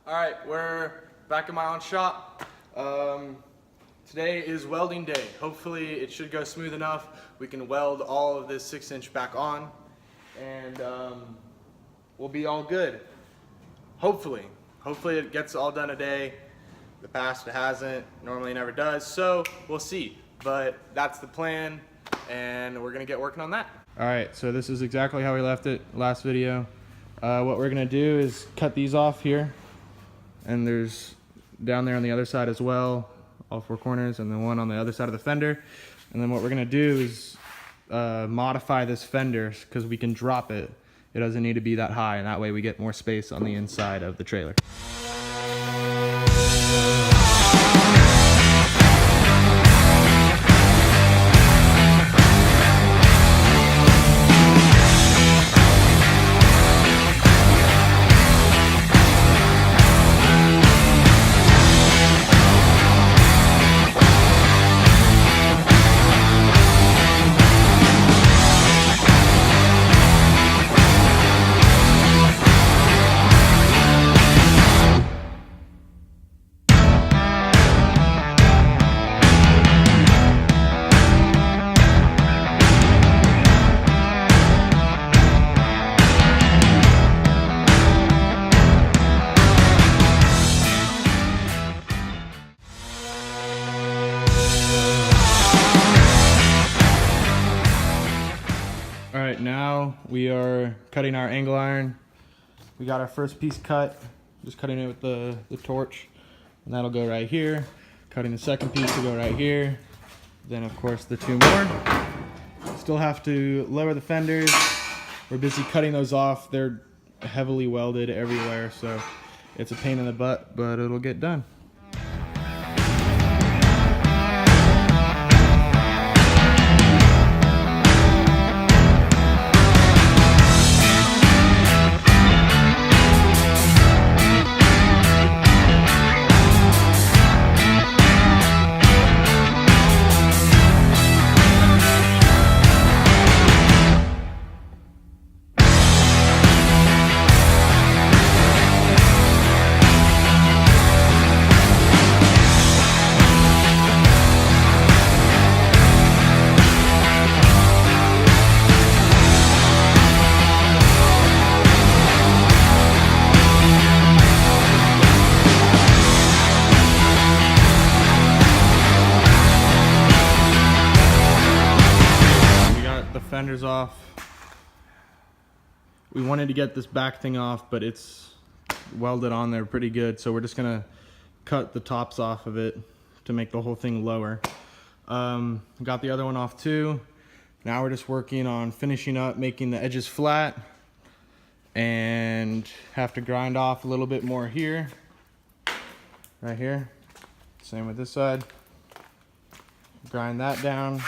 Alright, we're back in my own shop. Today is welding day. Hopefully it should go smooth enough. We can weld all of this 6-inch back on and we'll be all good. Hopefully it gets all done today. The past it hasn't, normally it never does, so we'll see. But that's the plan and we're gonna get working on that. Alright, so this is exactly how we left it last video. What we're gonna do is cut these off here, and there's down there on the other side as well, all 4 corners, and then one on the other side of the fender. And then what we're gonna do is modify this fender because we can drop it. It doesn't need to be that high, and that way we get more space on the inside of the trailer. Alright, now we are cutting our angle iron. We got our first piece cut, just cutting it with the torch, and that'll go right here. Cutting the second piece to go right here. Then of course the 2 more. Still have to lower the fenders. We're busy cutting those off. They're heavily welded everywhere, so it's a pain in the butt, but it'll get done. Fenders off. We wanted to get this back thing off, but it's welded on there pretty good, so we're just gonna cut the tops off of it to make the whole thing lower. Got the other one off too. Now we're just working on finishing up, making the edges flat, and have to grind off a little bit more here, right here. Same with this side. Grind that down,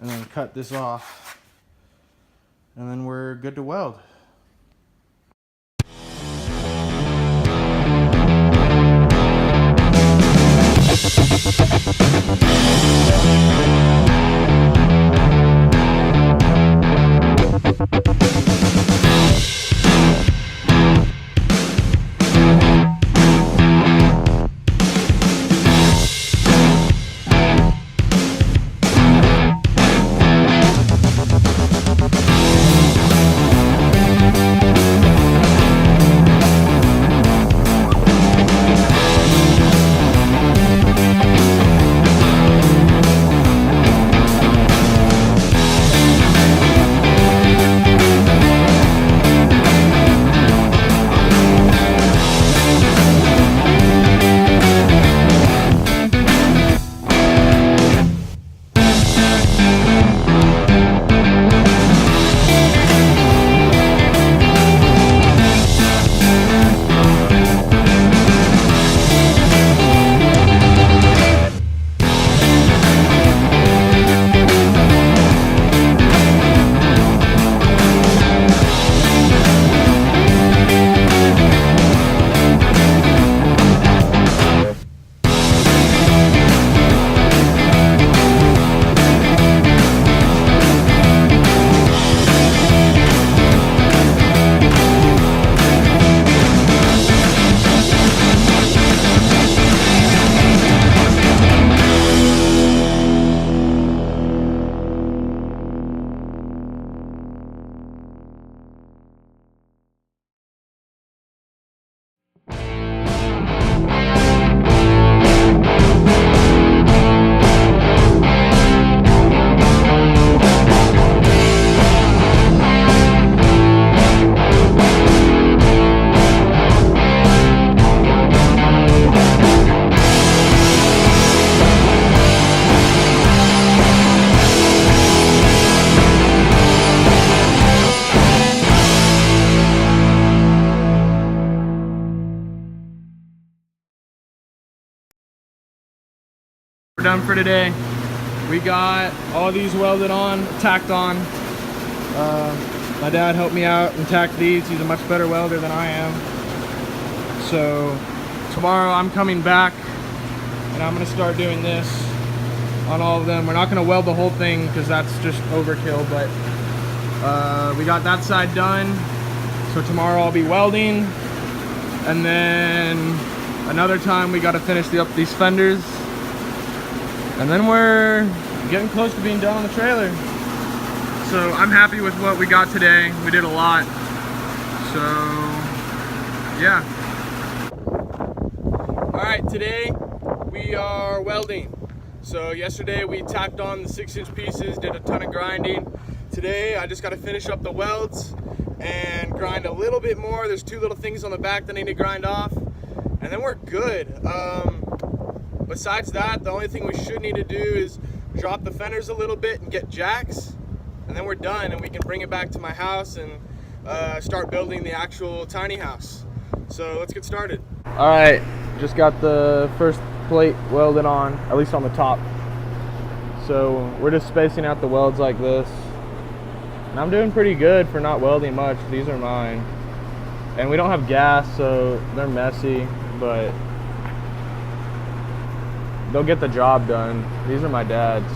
and then cut this off, and then we're good to weld. We're done for today. We got all these welded on, tacked on. My dad helped me out and tacked these. He's a much better welder than I am. So tomorrow I'm coming back and I'm gonna start doing this on all of them. We're not gonna weld the whole thing because that's just overkill, but we got that side done. So tomorrow I'll be welding, and then another time we gotta finish up these fenders, and then we're getting close to being done on the trailer. So I'm happy with what we got today. We did a lot. So yeah. All right, today we are welding. So yesterday we tacked on the 6-inch pieces, did a ton of grinding. Today I just got to finish up the welds and grind a little bit more. There's 2 little things on the back that I need to grind off, and then we're good. Besides that, the only thing we should need to do is drop the fenders a little bit and get jacks, and then we're done, and we can bring it back to my house and start building the actual tiny house. So let's get started. All right, just got the first plate welded on, at least on the top. So we're just spacing out the welds like this. And I'm doing pretty good for not welding much. These are mine. And we don't have gas, so they're messy, but they'll get the job done. These are my dad's.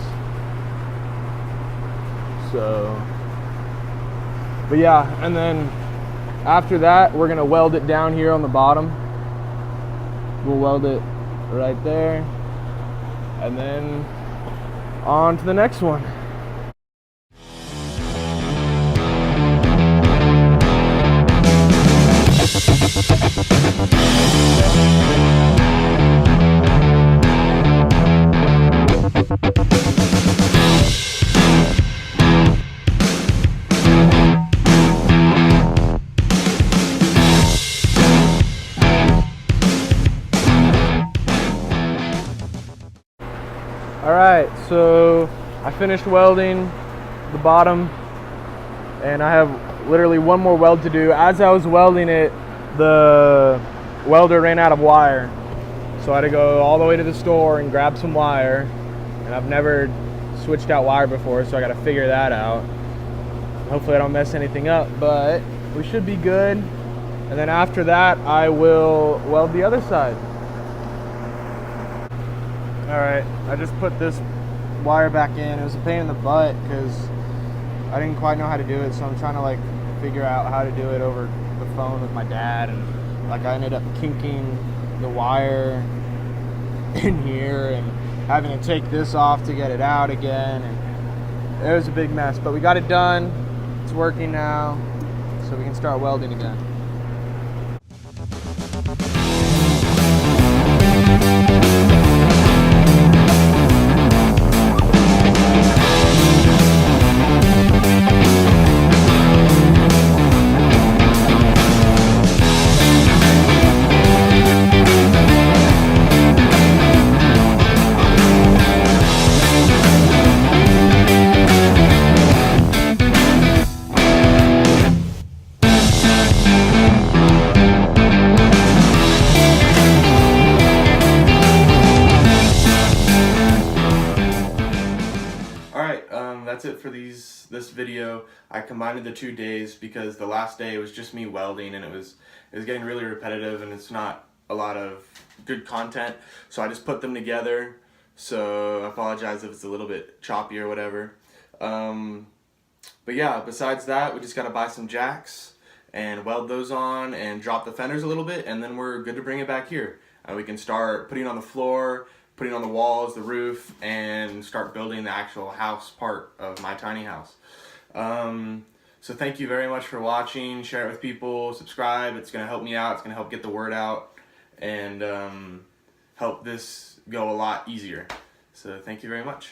So, but yeah, and then after that, we're gonna weld it down here on the bottom. We'll weld it right there, and then on to the next one. Alright, so I finished welding the bottom, and I have literally one more weld to do. As I was welding it, the welder ran out of wire, so I had to go all the way to the store and grab some wire, and I've never switched out wire before, so I got to figure that out. Hopefully I don't mess anything up, but we should be good. And then after that, I will weld the other side. Alright, I just put this wire back in. It was a pain in the butt because I didn't quite know how to do it, so I'm trying to like figure out how to do it over the phone with my dad, and like I ended up kinking the wire in here and having to take this off to get it out again, and it was a big mess, but we got it done. It's working now, so we can start welding again. That's it for this video. I combined the 2 days because the last day was just me welding, and it was getting really repetitive, and it's not a lot of good content, so I just put them together. So I apologize if it's a little bit choppy or whatever. But yeah, besides that, we just gotta buy some jacks and weld those on and drop the fenders a little bit, and then we're good to bring it back here. We can start putting on the floor, putting on the walls, the roof, and start building the actual house part of my tiny house. So thank you very much for watching. Share it with people, subscribe. It's gonna help me out. It's gonna help get the word out and help this go a lot easier. So thank you very much.